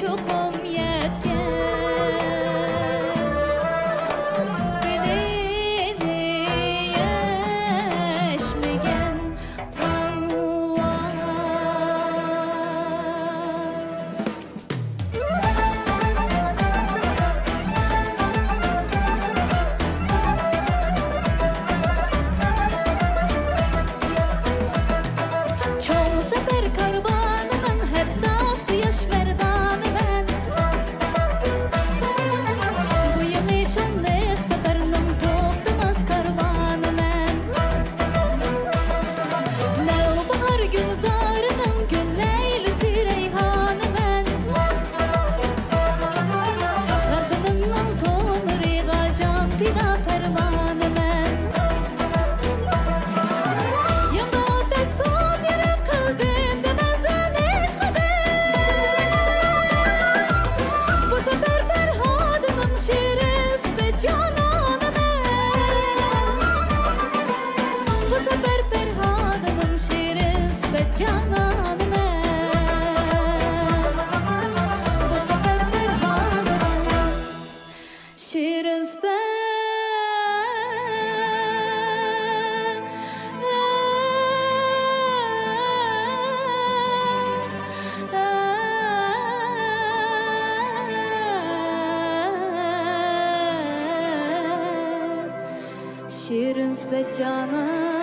çokum yetken bedeni yeşmegen palvan çoğu sefer karbanının heddası yaş merdanı ben bu yemişanlık seferinin toptamaz karvanı ben Nevbahar gülzarının gülleylisi reyhanı ben Rabbinin altını riga can fida pervanı ben Yanında son yere kalbimde benzemiş kader Bu sefer Ferhad'ın şiiriz ve cananı ben Bu sefer Ferhad'ın şiiriz ve cananı ben Bu sefer Ferhad'ın şiiriz Şirin ve canan